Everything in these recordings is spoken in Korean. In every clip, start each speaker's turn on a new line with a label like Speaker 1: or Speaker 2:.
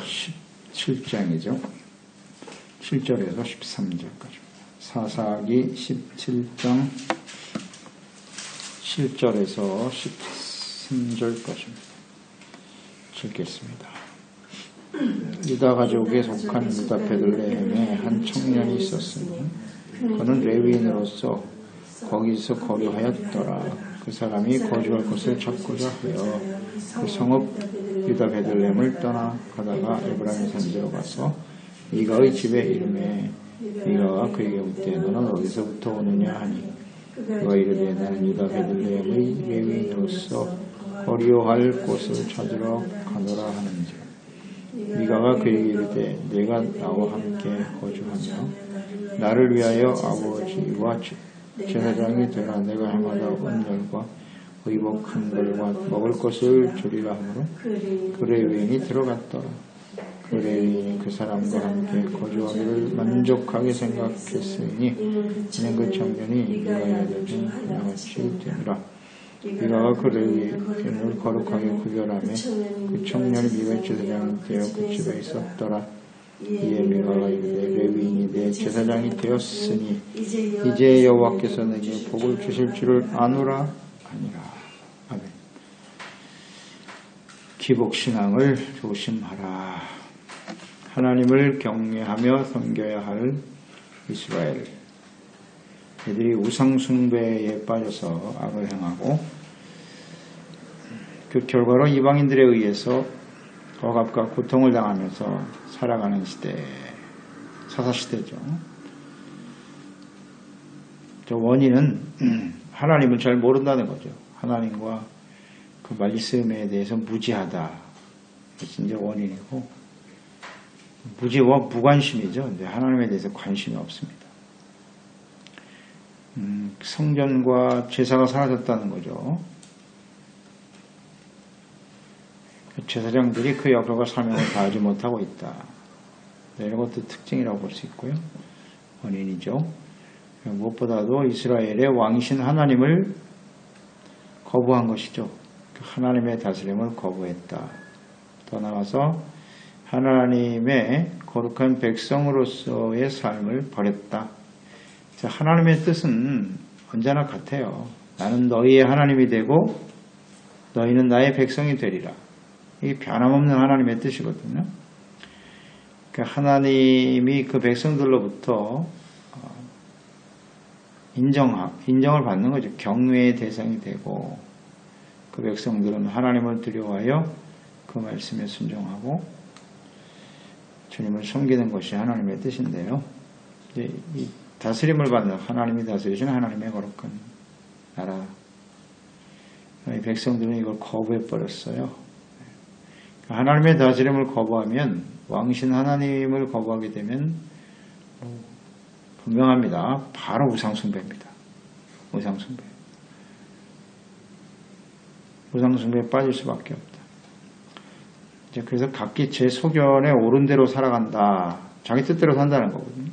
Speaker 1: 17장이죠. 7절에서 13절까지. 사사기 17장 7절에서 13절까지입니다. 읽겠습니다. 유다 가족에 속한 유다 베들레헴에 한 청년이 있었으니 그는 레위인으로서 거기서 거류하였더라. 그 사람이 거주할 곳을 찾고자 하여 그 성읍 유다 베들레헴을 떠나 가다가 에브라임 산지로 가서 미가의 집에 이르매 미가가 그에게 묻되 너는 어디서부터 오느냐 하니 그가 이르되 나는 유다 베들레헴의 레위인으로서 거류할 곳을 찾으러 가노라 하는지 미가가 그에게 이르되 내가 나와 함께 거주하며 나를 위하여 아버지와 제사장이 되라. 내가 해마다 온열과 의복한 걸과 먹을 것을 주리라 하므로 그 레위인이 들어갔더라. 그 레위인이 그 사람과 함께 거주하기를 만족하게 생각했으니 이는 그 청년이 미가의 아들 중 하나같이 되니라. 미가가 그 레위인을 거룩하게 구별하며 그 청년이 미가의 제사장이 되어 그 집에 있었더라. 이에 미가가 이르되 레위인이 내 제사장이 되었으니 이제 여호와께서 내게 복을 주실 줄을 아노라 하니라. 아멘. 기복신앙을 조심하라. 하나님을 경외하며 섬겨야 할 이스라엘. 그들이 우상숭배에 빠져서 악을 행하고 그 결과로 이방인들에 의해서 억압과 고통을 당하면서 살아가는 시대, 사사시대죠. 저 원인은 하나님을 잘 모른다는 거죠. 하나님과 그 말씀에 대해서 무지하다. 그것이 이제 원인이고, 무지와 무관심이죠. 이제 하나님에 대해서 관심이 없습니다. 성전과 제사가 사라졌다는 거죠. 제사장들이 그 역할과 사명을 다하지 못하고 있다. 이런 것도 특징이라고 볼 수 있고요. 원인이죠. 무엇보다도 이스라엘의 왕이신 하나님을 거부한 것이죠. 하나님의 다스림을 거부했다. 더 나아가서 하나님의 거룩한 백성으로서의 삶을 버렸다. 하나님의 뜻은 언제나 같아요. 나는 너희의 하나님이 되고 너희는 나의 백성이 되리라. 이게 변함없는 하나님의 뜻이거든요. 그러니까 하나님이 그 백성들로부터 인정을 받는 거죠. 경외의 대상이 되고 그 백성들은 하나님을 두려워하여 그 말씀에 순종하고 주님을 섬기는 것이 하나님의 뜻인데요. 이제 이 다스림을 받는 하나님이 다스리시는 하나님의 거룩한 나라. 이 백성들은 이걸 거부해버렸어요. 하나님의 다스림을 거부하면 왕신 하나님을 거부하게 되면 분명합니다. 바로 우상숭배입니다. 우상숭배. 우상숭배에 빠질 수밖에 없다. 이제 그래서 각기 제 소견에 옳은 대로 살아간다. 자기 뜻대로 산다는 거거든요.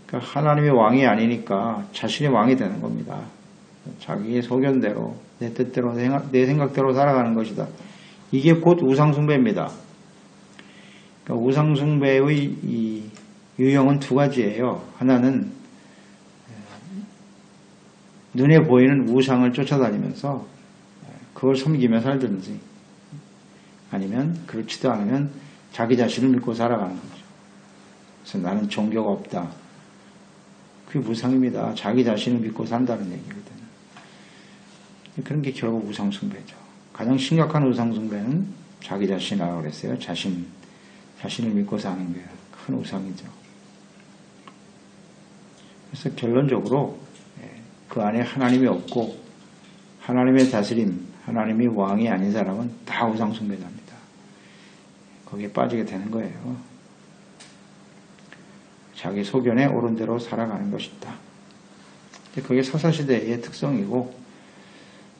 Speaker 1: 그러니까 하나님이 왕이 아니니까 자신이 왕이 되는 겁니다. 자기의 소견대로 내 뜻대로 내 생각대로 살아가는 것이다. 이게 곧 우상숭배입니다. 그러니까 우상숭배의 이 유형은 두 가지예요. 하나는 눈에 보이는 우상을 쫓아다니면서 그걸 섬기며 살든지 아니면 그렇지도 않으면 자기 자신을 믿고 살아가는 거죠. 그래서 나는 종교가 없다. 그게 우상입니다. 자기 자신을 믿고 산다는 얘기거든요. 그런 게 결국 우상숭배죠. 가장 심각한 우상숭배는 자기 자신이라고 그랬어요. 자신을 믿고 사는 게 큰 우상이죠. 그래서 결론적으로 그 안에 하나님이 없고 하나님의 다스림, 하나님이 왕이 아닌 사람은 다 우상숭배합니다. 거기에 빠지게 되는 거예요. 자기 소견에 옳은 대로 살아가는 것이다. 그게 사사시대의 특성이고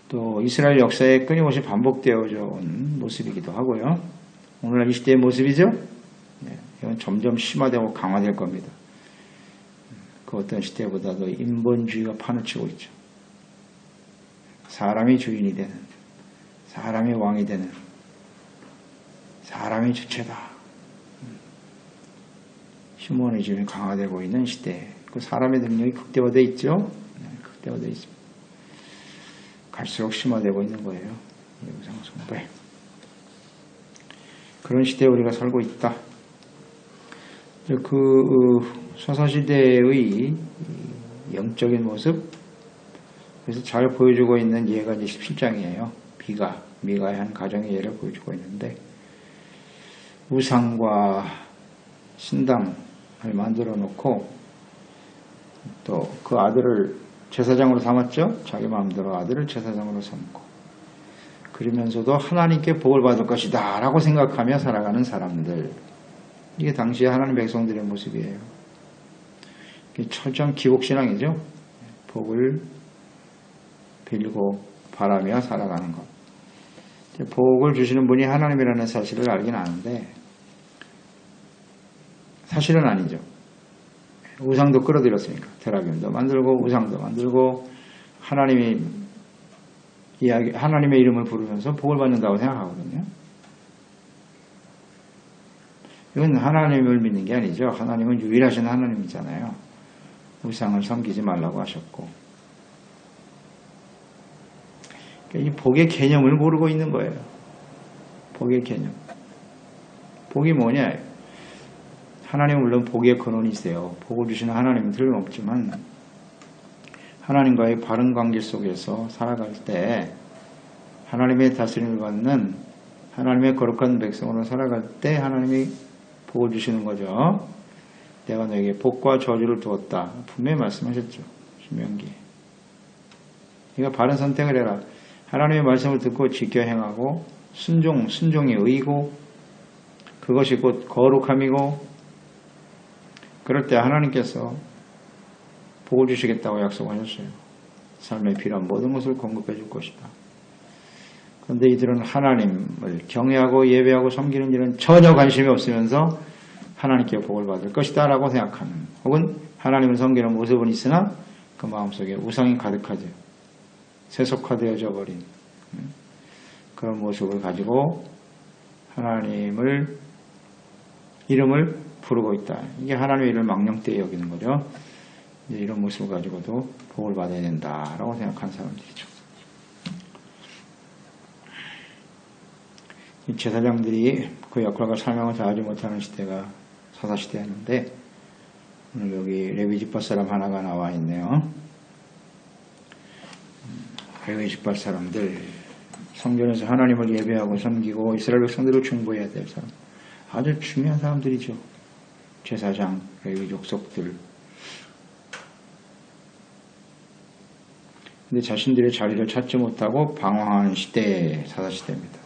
Speaker 1: 또 이스라엘 역사에 끊임없이 반복되어져 온 모습이기도 하고요. 오늘날 이 시대의 모습이죠. 이건 점점 심화되고 강화될 겁니다. 그 어떤 시대보다도 인본주의가 판을 치고 있죠. 사람이 주인이 되는, 사람이 왕이 되는, 사람이 주체다. 휴머니즘이 강화되고 있는 시대. 그 사람의 능력이 극대화되어 있죠. 극대화되어 있습니다. 갈수록 심화되고 있는 거예요. 우상 숭배. 그런 시대에 우리가 살고 있다. 그 서사시대의 영적인 모습, 그래서 잘 보여주고 있는 예가 이제 17장이에요. 미가의 한 가정의 예를 보여주고 있는데, 우상과 신당을 만들어 놓고 또 그 아들을 제사장으로 삼았죠. 자기 마음대로 아들을 제사장으로 삼고, 그러면서도 하나님께 복을 받을 것이다 라고 생각하며 살아가는 사람들, 이게 당시에 하나님 백성들의 모습이에요. 철저한 기복신앙이죠. 복을 빌고 바라며 살아가는 것. 복을 주시는 분이 하나님이라는 사실을 알긴 아는데 사실은 아니죠. 우상도 끌어들였으니까. 테라빔도 만들고 우상도 만들고 하나님의 이름을 부르면서 복을 받는다고 생각하거든요. 이건 하나님을 믿는 게 아니죠. 하나님은 유일하신 하나님이잖아요. 우상을 섬기지 말라고 하셨고. 이 복의 개념을 모르고 있는 거예요. 복의 개념. 복이 뭐냐? 하나님은 물론 복의 근원이세요. 복을 주시는 하나님은 틀림없지만 하나님과의 바른 관계 속에서 살아갈 때, 하나님의 다스림을 받는 하나님의 거룩한 백성으로 살아갈 때 하나님이 복을 주시는 거죠. 내가 너에게 복과 저주를 두었다. 분명히 말씀하셨죠. 신명기에. 네가 바른 선택을 해라. 하나님의 말씀을 듣고 지켜 행하고 순종이 의이고 그것이 곧 거룩함이고, 그럴 때 하나님께서 복을 주시겠다고 약속하셨어요. 삶에 필요한 모든 것을 공급해 줄 것이다. 그런데 이들은 하나님을 경외하고 예배하고 섬기는 일은 전혀 관심이 없으면서 하나님께 복을 받을 것이다 라고 생각하는, 혹은 하나님을 섬기는 모습은 있으나 그 마음속에 우상이 가득하죠. 세속화되어져 버린 그런 모습을 가지고 하나님을 이름을 부르고 있다. 이게 하나님의 이름을 망령되이 여기는 거죠. 이런 모습을 가지고도 복을 받아야 된다라고 생각하는 사람들이죠. 이 제사장들이 그 역할과 사명을 다하지 못하는 시대가 사사시대였는데, 오늘 여기 레위 지파 사람 하나가 나와 있네요. 레위 지파 사람들, 성전에서 하나님을 예배하고 섬기고 이스라엘 백성들을 중보해야 될 사람, 아주 중요한 사람들이죠. 제사장, 레위 족속들. 근데 자신들의 자리를 찾지 못하고 방황하는 시대, 사사시대입니다.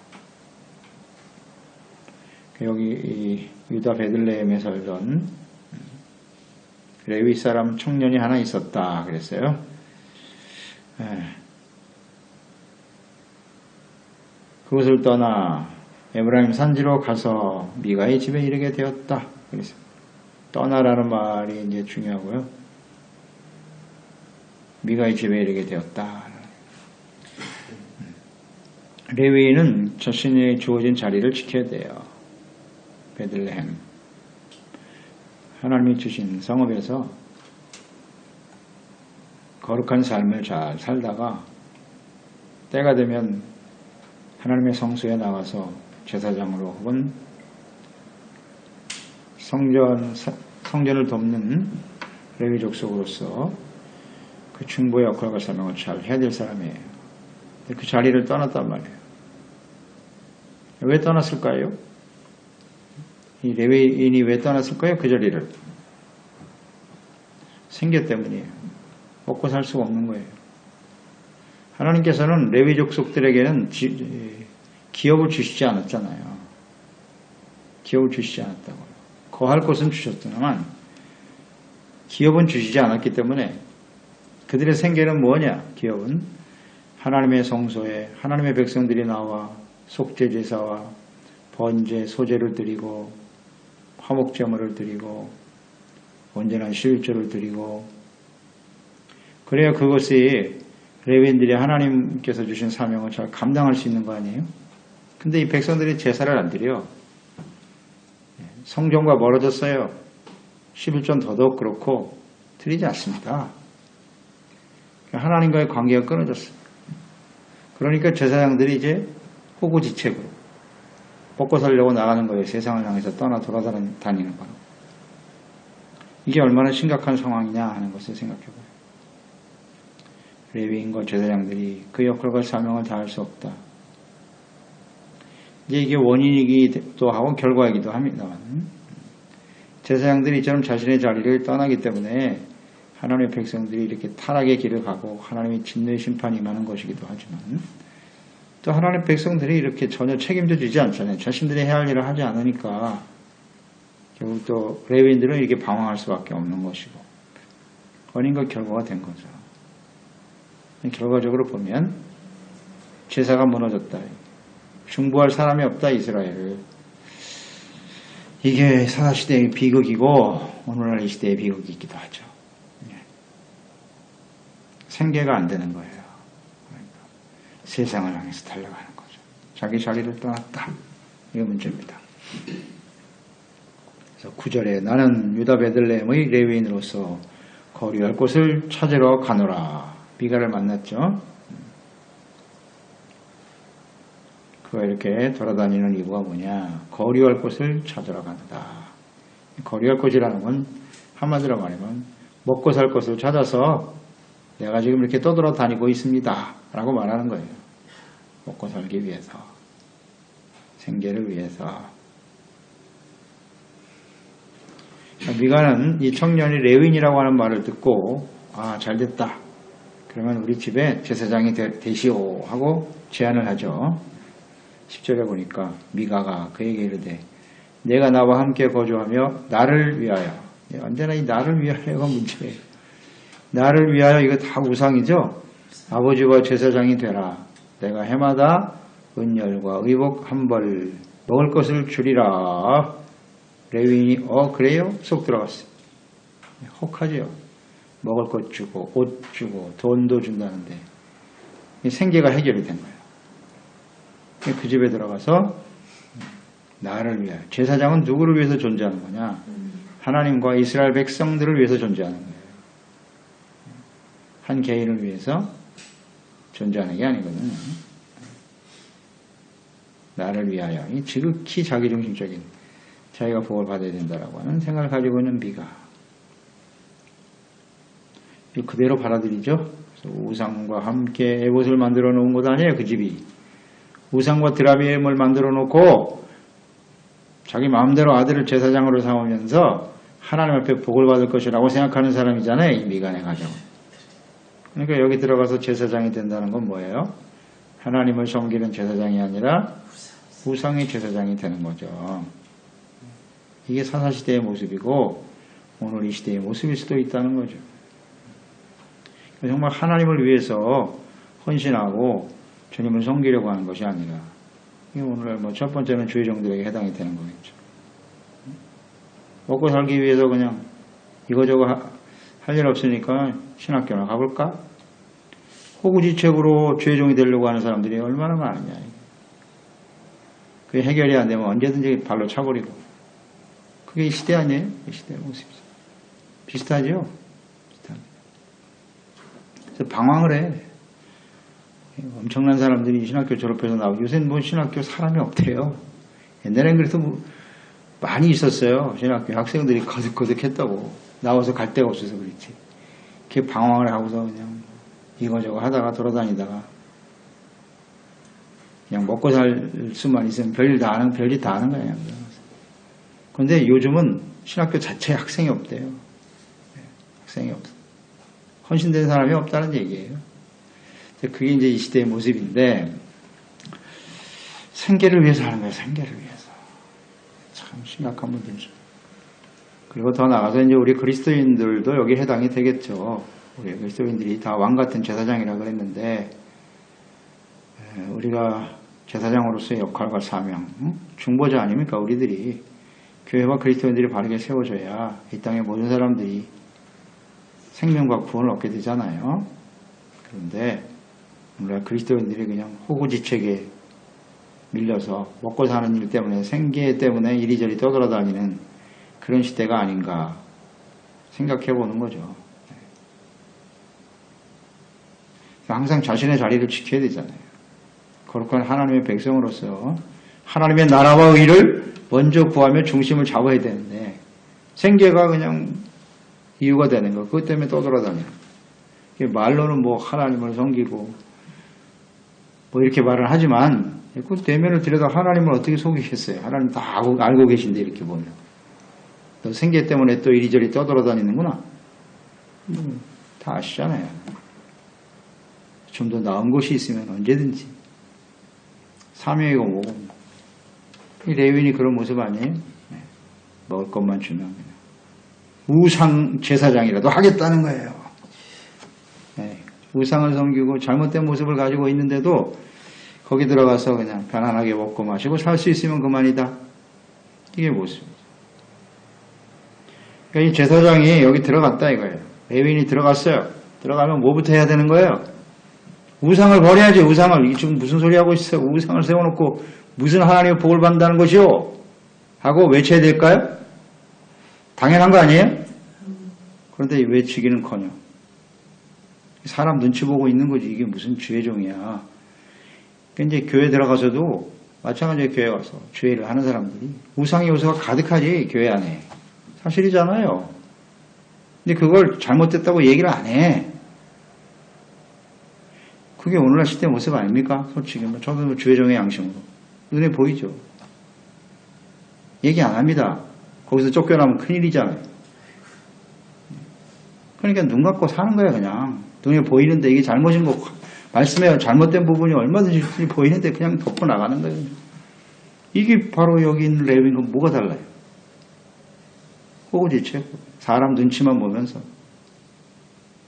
Speaker 1: 여기 이 유다 베들레헴에 살던 레위 사람 청년이 하나 있었다 그랬어요. 그것을 떠나 에브라임 산지로 가서 미가의 집에 이르게 되었다. 그래서 떠나라는 말이 이제 중요하고요. 미가의 집에 이르게 되었다. 레위인은 자신이 주어진 자리를 지켜야 돼요. 베들레헴, 하나님이 주신 성읍에서 거룩한 삶을 잘 살다가 때가 되면 하나님의 성소에 나가서 제사장으로 혹은 성전을 돕는 레위 족속으로서 그 중보의 역할과 사명을 잘 해야 될 사람이에요. 그 자리를 떠났단 말이에요. 왜 떠났을까요? 이 레위인이 왜 떠났을까요? 그 자리를. 생계 때문이에요. 먹고 살 수가 없는 거예요. 하나님께서는 레위 족속들에게는 기업을 주시지 않았잖아요. 기업을 주시지 않았다고요. 거할 것은 주셨지만 기업은 주시지 않았기 때문에 그들의 생계는 뭐냐? 기업은 하나님의 성소에 하나님의 백성들이 나와 속죄 제사와 번제, 소제를 드리고 화목제물을 드리고 온전한 시일절을 드리고, 그래야 그것이 레위인들이 하나님께서 주신 사명을 잘 감당할 수 있는 거 아니에요? 근데 이 백성들이 제사를 안 드려. 성전과 멀어졌어요. 11전 더더욱 그렇고 틀리지 않습니다. 하나님과의 관계가 끊어졌어요. 그러니까 제사장들이 이제 호구지책으로 먹고 살려고 나가는 거예요. 세상을 향해서 떠나 돌아다니는 거로. 이게 얼마나 심각한 상황이냐 하는 것을 생각해봐요. 레위인과 제사장들이 그 역할과 사명을 다할 수 없다. 이제 이게 원인이기도 하고 결과이기도 합니다만, 제사장들이 이처럼 자신의 자리를 떠나기 때문에 하나님의 백성들이 이렇게 타락의 길을 가고 하나님의 진노의 심판이 임하는 것이기도 하지만, 또 하나님의 백성들이 이렇게 전혀 책임져 주지 않잖아요. 자신들이 해야 할 일을 하지 않으니까 결국 또 레위인들은 이렇게 방황할 수밖에 없는 것이고, 원인과 결과가 된 거죠. 결과적으로 보면 제사가 무너졌다. 중보할 사람이 없다, 이스라엘을. 이게 사사시대의 비극이고 오늘날 이 시대의 비극이기도 하죠. 생계가 안 되는 거예요. 그러니까 세상을 향해서 달려가는 거죠. 자기 자리를 떠났다. 이게 문제입니다. 그래서 9절에 나는 유다 베들레헴의 레위인으로서 거류할 곳을 찾으러 가노라. 미가를 만났죠. 그가 이렇게 돌아다니는 이유가 뭐냐. 거류할 곳을 찾으러 간다. 거류할 곳이라는 건 한마디로 말하면 먹고 살 것을 찾아서 내가 지금 이렇게 떠돌아다니고 있습니다. 라고 말하는 거예요. 먹고 살기 위해서. 생계를 위해서. 미가는 이 청년이 레위인이라고 하는 말을 듣고 아, 잘됐다. 그러면 우리 집에 제사장이 되시오 하고 제안을 하죠. 10절에 보니까 미가가 그에게 이르되 내가 나와 함께 거주하며 나를 위하여, 언제나 이 나를 위하여가 문제예요. 나를 위하여, 이거 다 우상이죠. 아버지와 제사장이 되라. 내가 해마다 은열과 의복 한 벌 먹을 것을 주리라. 레위인이 그래요? 쏙 들어갔어요. 혹하지요. 먹을 것 주고 옷 주고 돈도 준다는데 생계가 해결이 된 거예요. 그 집에 들어가서 나를 위하여. 제사장은 누구를 위해서 존재하는 거냐? 하나님과 이스라엘 백성들을 위해서 존재하는 거예요. 한 개인을 위해서 존재하는 게 아니거든요. 나를 위하여. 이 지극히 자기중심적인, 자기가 복을 받아야 된다라고 하는 생각을 가지고 있는 미가. 이거 그대로 받아들이죠. 그래서 우상과 함께 에봇을 만들어 놓은 것 아니에요, 그 집이. 우상과 드라미엠을 만들어 놓고 자기 마음대로 아들을 제사장으로 삼으면서 하나님 앞에 복을 받을 것이라고 생각하는 사람이잖아요, 이 미간의 가정은. 그러니까 여기 들어가서 제사장이 된다는 건 뭐예요? 하나님을 섬기는 제사장이 아니라 우상의 제사장이 되는 거죠. 이게 사사시대의 모습이고 오늘 이 시대의 모습일 수도 있다는 거죠. 정말 하나님을 위해서 헌신하고 주님을 섬기려고 하는 것이 아니라, 오늘 첫 번째는 주의 종들에게 해당이 되는 거겠죠. 먹고 살기 위해서 그냥 이거저거 할 일 없으니까 신학교나 가볼까? 호구지책으로 주의 종이 되려고 하는 사람들이 얼마나 많으냐. 그게 해결이 안 되면 언제든지 발로 차버리고. 그게 이 시대 아니에요? 이 시대의 모습이죠. 비슷하죠? 비슷합니다. 그래서 방황을 해. 엄청난 사람들이 신학교 졸업해서 나오고, 요새는 뭐 신학교 사람이 없대요. 옛날엔 그래서 뭐 많이 있었어요. 신학교 학생들이 거득거득했다고. 나와서 갈 데가 없어서 그렇지. 그렇게 방황을 하고서 그냥 이거저거 하다가 돌아다니다가 그냥 먹고 살 수만 있으면 별짓 다 하는 거예요. 그런데 요즘은 신학교 자체에 학생이 없대요. 학생이 없어. 헌신된 사람이 없다는 얘기예요. 그게 이제 이 시대의 모습인데, 생계를 위해서 하는 거예요. 생계를 위해서. 참 심각한 문제죠. 그리고 더 나가서 이제 우리 그리스도인들도 여기 해당이 되겠죠. 우리 그리스도인들이 다 왕 같은 제사장이라 그랬는데, 우리가 제사장으로서의 역할과 사명, 중보자 아닙니까? 우리들이 교회와 그리스도인들이 바르게 세워져야 이 땅의 모든 사람들이 생명과 구원을 얻게 되잖아요. 그런데 우리가 그리스도인들이 그냥 호구지책에 밀려서 먹고 사는 일 때문에, 생계 때문에 이리저리 떠돌아다니는 그런 시대가 아닌가 생각해 보는 거죠. 항상 자신의 자리를 지켜야 되잖아요. 거룩한 하나님의 백성으로서 하나님의 나라와 의를 먼저 구하며 중심을 잡아야 되는데 생계가 그냥 이유가 되는 거. 그것 때문에 떠돌아다녀. 말로는 뭐 하나님을 섬기고 뭐 이렇게 말을 하지만 그 대면을 들여다 하나님을 어떻게 속이겠어요? 하나님 다 알고 계신데 이렇게 보면. 너 생계 때문에 또 이리저리 떠돌아다니는구나. 다 아시잖아요. 좀 더 나은 곳이 있으면 언제든지. 사명이고 뭐고. 이 레위인이 그런 모습 아니에요? 네. 먹을 것만 주면 그냥. 우상 제사장이라도 하겠다는 거예요. 네. 우상을 섬기고 잘못된 모습을 가지고 있는데도 거기 들어가서 그냥 편안하게 먹고 마시고 살 수 있으면 그만이다. 이게 모습이죠. 그러니까 이 제사장이 여기 들어갔다 이거예요. 레위인이 들어갔어요. 들어가면 뭐부터 해야 되는 거예요? 우상을 버려야지. 우상을. 이게 지금 무슨 소리 하고 있어요? 우상을 세워놓고 무슨 하나님의 복을 받는다는 것이요? 하고 외쳐야 될까요? 당연한 거 아니에요? 그런데 외치기는커녕 사람 눈치 보고 있는 거지. 이게 무슨 주의종이야. 그러니까 이제 교회 들어가서도 마찬가지로 교회 가서 주의를 하는 사람들이 우상의 요소가 가득하지 교회 안에. 사실이잖아요. 근데 그걸 잘못됐다고 얘기를 안 해. 그게 오늘날 시대 모습 아닙니까? 솔직히 저도 주의종의 양심으로 눈에 보이죠. 얘기 안 합니다. 거기서 쫓겨나면 큰일이잖아요. 그러니까 눈 감고 사는 거야 그냥. 눈에 보이는데 이게 잘못인 거 말씀에 잘못된 부분이 얼마든지 보이는데 그냥 덮고 나가는 거예요. 이게 바로 여기 있는 레위인과 뭐가 달라요? 호구지체. 사람 눈치만 보면서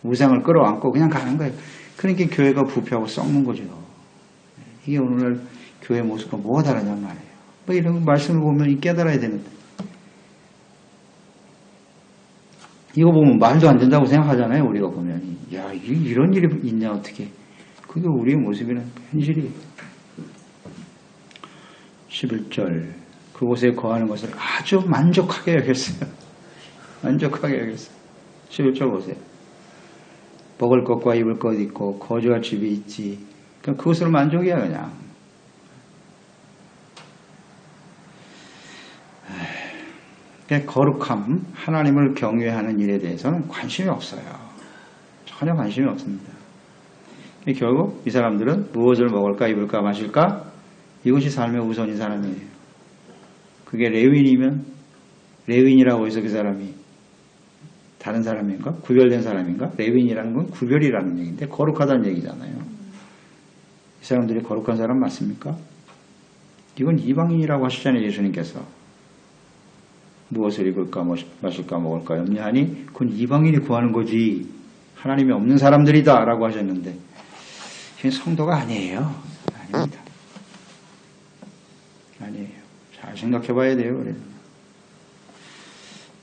Speaker 1: 우상을 끌어안고 그냥 가는 거예요. 그러니까 교회가 부패하고 썩는 거죠. 이게 오늘날 교회 모습과 뭐가 다르냔 말이에요. 뭐 이런 말씀을 보면 깨달아야 되는데. 이거 보면 말도 안 된다고 생각하잖아요. 우리가 보면. 야, 이런 일이 있냐 어떻게. 그게 우리의 모습이란 현실이에요. 11절 그곳에 거하는 것을 아주 만족하게 여겼어요. 만족하게 여겼어요. 11절 보세요. 먹을 것과 입을 것 있고 거주할 집이 있지. 그냥 그것으로 만족이야 그냥. 그냥 거룩함, 하나님을 경외하는 일에 대해서는 관심이 없어요. 전혀 관심이 없습니다. 결국 이 사람들은 무엇을 먹을까 입을까 마실까 이것이 삶의 우선인 사람이에요. 그게 레위인이면 레위인이라고 해서 그 사람이 다른 사람인가? 구별된 사람인가? 레위인이라는 건 구별이라는 얘기인데 거룩하다는 얘기잖아요. 이 사람들이 거룩한 사람 맞습니까? 이건 이방인이라고 하시잖아요. 예수님께서. 무엇을 입을까 마실까 먹을까 염려하니 그건 이방인이 구하는 거지 하나님이 없는 사람들이다 라고 하셨는데 이건 성도가 아니에요. 아닙니다. 아니에요. 잘 생각해 봐야 돼요. 그래요.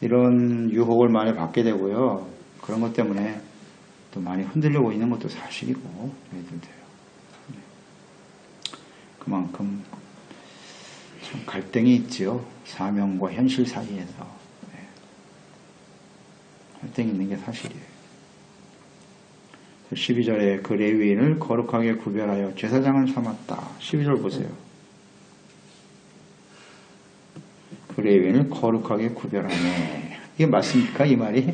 Speaker 1: 이런 유혹을 많이 받게 되고요. 그런 것 때문에 또 많이 흔들리고 있는 것도 사실이고 그래도 돼요. 그만큼 참 갈등이 있죠. 사명과 현실 사이에서. 갈등이 있는 게 사실이에요. 12절에 그 레위인을 거룩하게 구별하여 제사장을 삼았다. 12절 보세요. 그 레위인을 거룩하게 구별하네. 이게 맞습니까? 이 말이?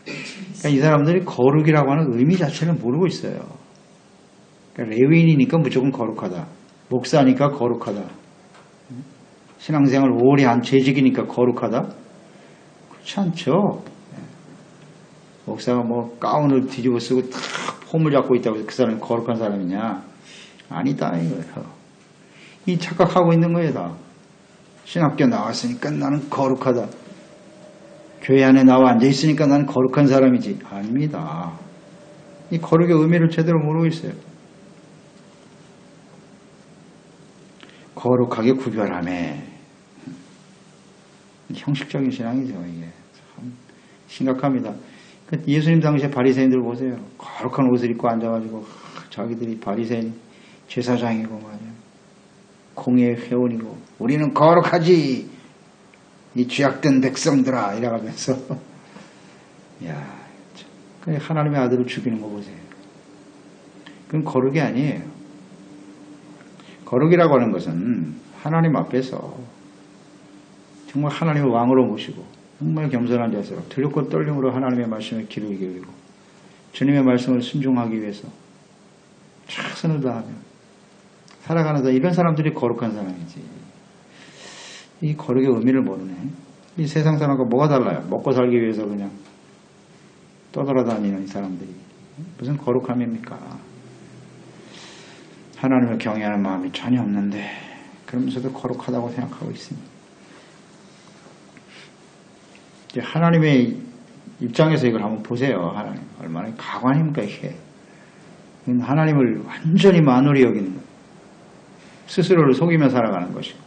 Speaker 1: 그러니까 이 사람들이 거룩이라고 하는 의미 자체를 모르고 있어요. 그러니까 레위인이니까 무조건 거룩하다. 목사니까 거룩하다. 신앙생활 오래 한 재직이니까 거룩하다? 그렇지 않죠. 목사가 뭐 가운을 뒤집어 쓰고 탁 폼을 잡고 있다고 해서 그 사람이 거룩한 사람이냐? 아니다 이거예요. 이 착각하고 있는 거예요 다. 신학교 나왔으니까 나는 거룩하다. 교회 안에 나와 앉아있으니까 나는 거룩한 사람이지. 아닙니다. 이 거룩의 의미를 제대로 모르고 있어요. 거룩하게 구별하매. 형식적인 신앙이죠. 이게 참 심각합니다. 예수님 당시에 바리새인들 보세요. 거룩한 옷을 입고 앉아가지고 자기들이 바리새인 제사장이고 말이야. 공예 회원이고 우리는 거룩하지. 이 죄악된 백성들아 이래가면서 야, 하나님의 아들을 죽이는 거 보세요. 그건 거룩이 아니에요. 거룩이라고 하는 것은 하나님 앞에서 정말 하나님을 왕으로 모시고 정말 겸손한 자세로 두렵고 떨림으로 하나님의 말씀에 귀를 기울이고 주님의 말씀을 순종하기 위해서 최선을 다하며 살아가는 이런 사람들이 거룩한 사람이지. 이 거룩의 의미를 모르네. 이 세상 사람과 뭐가 달라요? 먹고 살기 위해서 그냥 떠돌아다니는 이 사람들이 무슨 거룩함입니까? 하나님을 경외하는 마음이 전혀 없는데 그러면서도 거룩하다고 생각하고 있습니다. 이제 하나님의 입장에서 이걸 한번 보세요. 하나님 얼마나 가관입니까 이게. 하나님을 완전히 만홀히 여기는 거예요. 스스로를 속이며 살아가는 것이고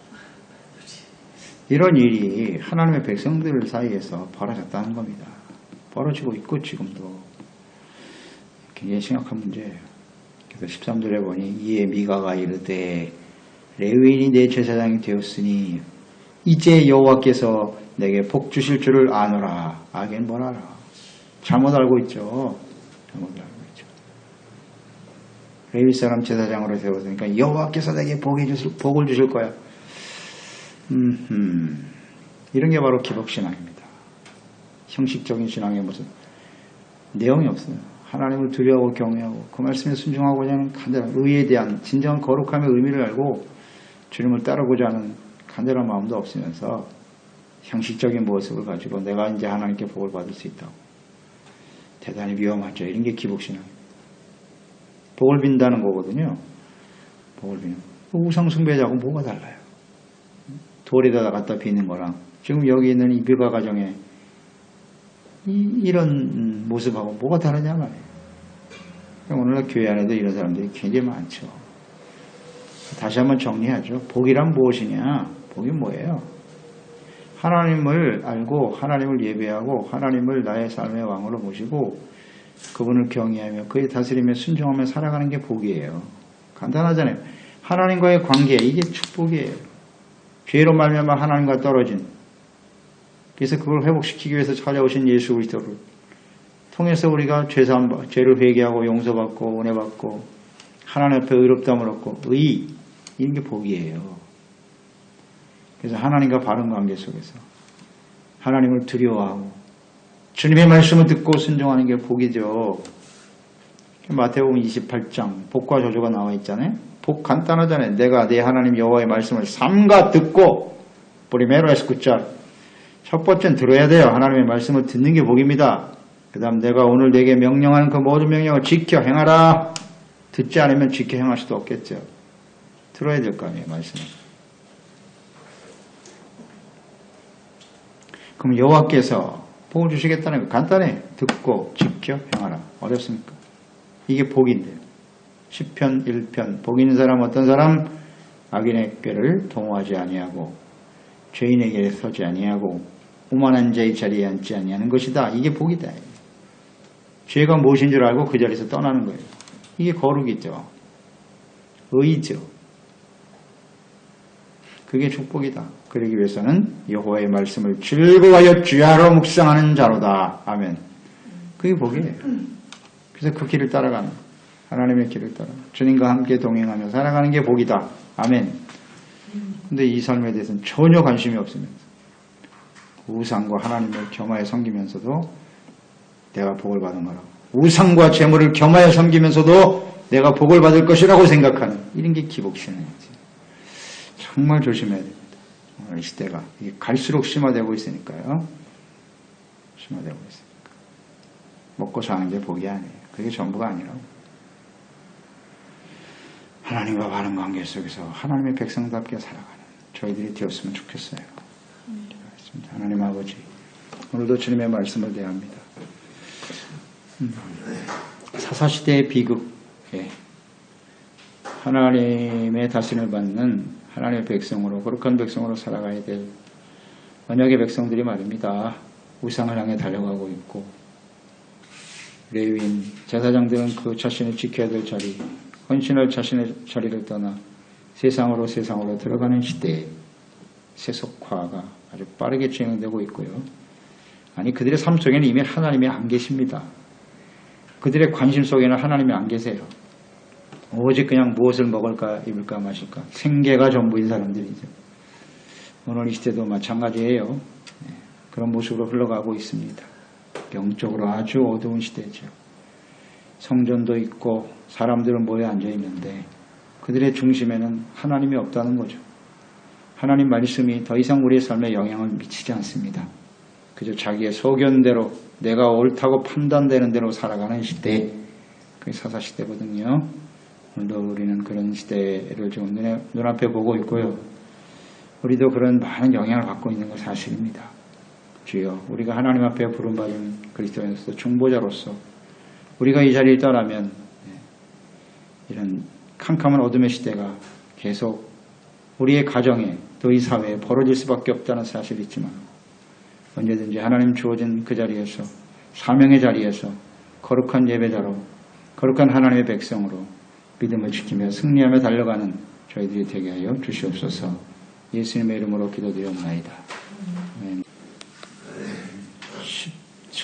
Speaker 1: 이런 일이 하나님의 백성들 사이에서 벌어졌다는 겁니다. 벌어지고 있고 지금도 굉장히 심각한 문제예요. 그래서 13절에 보니 이에 미가가 이르되 레위인이 내 제사장이 되었으니 이제 여호와께서 내게 복 주실 줄을 아노라. 아긴 뭘 알아. 잘못 알고 있죠. 잘못 알고 있죠. 레위 사람 제사장으로 세웠으니까 여호와께서 내게 복을 주실 거야. 이런 게 바로 기복신앙입니다. 형식적인 신앙의 무슨 내용이 없어요. 하나님을 두려워하고 경외하고 그 말씀에 순종하고자 하는 간절한 의에 대한 진정한 거룩함의 의미를 알고 주님을 따르고자 하는 간절한 마음도 없으면서 형식적인 모습을 가지고 내가 이제 하나님께 복을 받을 수 있다고. 대단히 위험하죠. 이런 게 기복신앙입니다. 복을 빈다는 거거든요. 복을 비는 거. 우상 숭배자하고 뭐가 달라요? 돌에다 갖다 비는 거랑 지금 여기 있는 이 미가 가정에 이런 모습하고 뭐가 다르냐 말이에요. 오늘날 교회 안에도 이런 사람들이 굉장히 많죠. 다시 한번 정리하죠. 복이란 무엇이냐? 복이 뭐예요? 하나님을 알고 하나님을 예배하고 하나님을 나의 삶의 왕으로 모시고 그분을 경외하며 그의 다스림에 순종하며 살아가는 게 복이에요. 간단하잖아요. 하나님과의 관계, 이게 축복이에요. 죄로 말미암아 하나님과 떨어진, 그래서 그걸 회복시키기 위해서 찾아오신 예수 그리스도를 통해서 우리가 죄를 회개하고 용서받고 은혜받고 하나님 앞에 의롭다함을 얻고 의, 이런 게 복이에요. 그래서 하나님과 바른 관계 속에서 하나님을 두려워하고 주님의 말씀을 듣고 순종하는 게 복이죠. 마태복음 28장 복과 저주가 나와 있잖아요. 복 간단하잖아요. 내가 내 하나님 여호와의 말씀을 삼가 듣고 프리메로 에스쿠차. 첫 번째는 들어야 돼요. 하나님의 말씀을 듣는 게 복입니다. 그 다음 내가 오늘 내게 명령하는 그 모든 명령을 지켜 행하라. 듣지 않으면 지켜 행할 수도 없겠죠. 들어야 될 거 아니에요. 말씀을. 그럼 여호와께서 복을 주시겠다는 거 간단해. 듣고 지켜 행하라. 어렵습니까? 이게 복인데요. 시편 1편 복 있는 사람 어떤 사람? 악인의 꾀를 동호하지 아니하고 죄인에게 서지 아니하고 오만한 자의 자리에 앉지 아니하는 것이다. 이게 복이다. 죄가 무엇인 줄 알고 그 자리에서 떠나는 거예요. 이게 거룩이죠. 의죠. 그게 축복이다. 그러기 위해서는 여호와의 말씀을 즐거워하여 주야로 묵상하는 자로다. 아멘. 그게 복이에요. 그래서 그 길을 따라가는 하나님의 길을 따라 주님과 함께 동행하며 살아가는 게 복이다. 아멘. 근데 이 삶에 대해서는 전혀 관심이 없으면서 우상과 하나님을 겸하여 섬기면서도 내가 복을 받은 거라고. 우상과 재물을 겸하여 섬기면서도 내가 복을 받을 것이라고 생각하는 이런 게 기복신앙이지. 정말 조심해야 됩니다. 오늘 이 시대가 갈수록 심화되고 있으니까요. 심화되고 있으니까. 먹고 사는 게 복이 아니에요. 그게 전부가 아니라고. 하나님과 바른 관계 속에서 하나님의 백성답게 살아가는 저희들이 되었으면 좋겠어요. 기도하겠습니다. 하나님 아버지, 오늘도 주님의 말씀을 대합니다. 사사시대의 비극에 하나님의 다스림을 받는 하나님의 백성으로, 거룩한 백성으로 살아가야 될 언약의 백성들이 말입니다. 우상을 향해 달려가고 있고, 레위인, 제사장들은 그 자신을 지켜야 될 자리, 헌신할 자신의 자리를 떠나 세상으로 들어가는 시대에 세속화가 아주 빠르게 진행되고 있고요. 아니 그들의 삶 속에는 이미 하나님이 안 계십니다. 그들의 관심 속에는 하나님이 안 계세요. 오직 그냥 무엇을 먹을까 입을까 마실까 생계가 전부인 사람들이죠. 오늘 이 시대도 마찬가지예요. 그런 모습으로 흘러가고 있습니다. 영적으로 아주 어두운 시대죠. 성전도 있고 사람들은 모여 앉아 있는데 그들의 중심에는 하나님이 없다는 거죠. 하나님 말씀이 더 이상 우리의 삶에 영향을 미치지 않습니다. 그저 자기의 소견대로 내가 옳다고 판단되는 대로 살아가는 시대, 그게 사사시대거든요. 오늘도 우리는 그런 시대를 지금 눈앞에 보고 있고요. 우리도 그런 많은 영향을 받고 있는 건 사실입니다. 주여, 우리가 하나님 앞에 부름받은 그리스도인으로서 중보자로서 우리가 이 자리에 있다라면 이런 캄캄한 어둠의 시대가 계속 우리의 가정에 또 이 사회에 벌어질 수밖에 없다는 사실이 있지만 언제든지 하나님 주어진 그 자리에서 사명의 자리에서 거룩한 예배자로 거룩한 하나님의 백성으로 믿음을 지키며 승리하며 달려가는 저희들이 되게 하여 주시옵소서. 예수님의 이름으로 기도드렸나이다. 아멘.